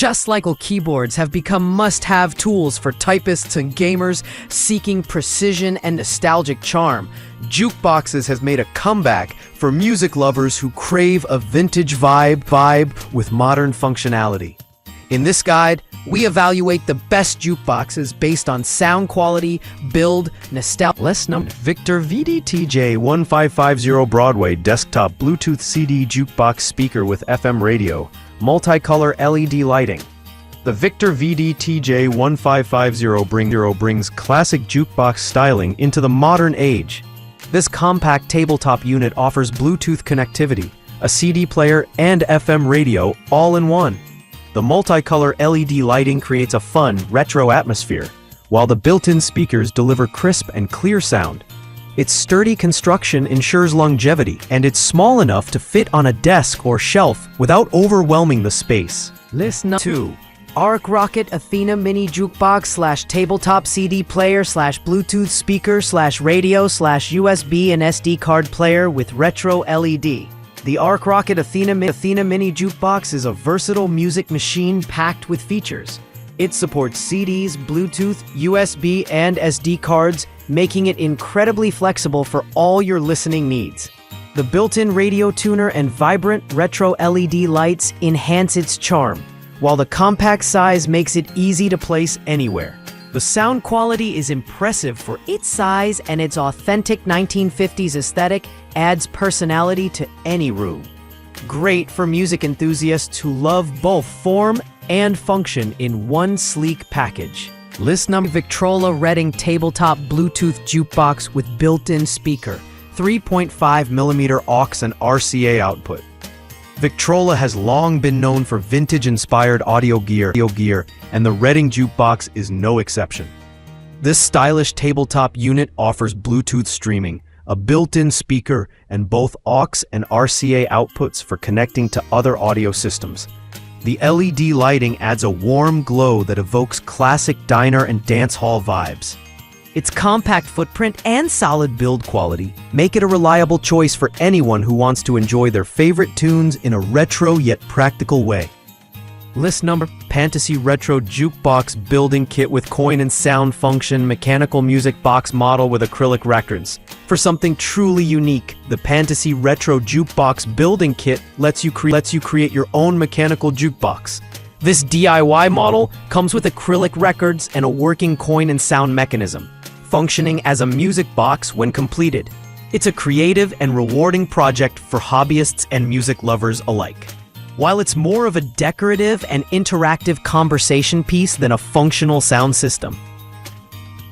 Just like keyboards have become must-have tools for typists and gamers seeking precision and nostalgic charm, Jukeboxes has made a comeback for music lovers who crave a vintage vibe with modern functionality. In this guide, we evaluate the best jukeboxes based on sound quality, build, nostalgia. Victor VDTJ1550 Broadway desktop Bluetooth CD jukebox speaker with FM radio, multicolor LED lighting. The Victor VDTJ1550 brings classic jukebox styling into the modern age. This compact tabletop unit offers Bluetooth connectivity, a CD player, and FM radio all in one. The multicolor LED lighting creates a fun, retro atmosphere, while the built-in speakers deliver crisp and clear sound. Its sturdy construction ensures longevity, and it's small enough to fit on a desk or shelf without overwhelming the space. List 2. Arc Rocket Athena Mini Jukebox / Tabletop CD Player / Bluetooth Speaker / Radio / USB and SD card player with retro LED. The Arc Rocket Athena Mini Jukebox is a versatile music machine packed with features. It supports CDs, Bluetooth, USB, and SD cards, making it incredibly flexible for all your listening needs. The built-in radio tuner and vibrant retro LED lights enhance its charm, while the compact size makes it easy to place anywhere. The sound quality is impressive for its size, and its authentic 1950s aesthetic adds personality to any room. Great for music enthusiasts who love both form and function in one sleek package. List number: Victrola Reading Tabletop Bluetooth Jukebox with built-in speaker, 3.5mm aux and RCA output. Victrola has long been known for vintage-inspired audio gear, and the Reading Jukebox is no exception. This stylish tabletop unit offers Bluetooth streaming, a built-in speaker, and both aux and RCA outputs for connecting to other audio systems. The LED lighting adds a warm glow that evokes classic diner and dance hall vibes. Its compact footprint and solid build quality make it a reliable choice for anyone who wants to enjoy their favorite tunes in a retro yet practical way. List number: Pantasy Retro Jukebox Building Kit with coin and sound function, mechanical music box model with acrylic records. For something truly unique, the Pantasy Retro Jukebox Building Kit lets you create your own mechanical jukebox. This DIY model comes with acrylic records and a working coin and sound mechanism, functioning as a music box when completed. It's a creative and rewarding project for hobbyists and music lovers alike. While it's more of a decorative and interactive conversation piece than a functional sound system,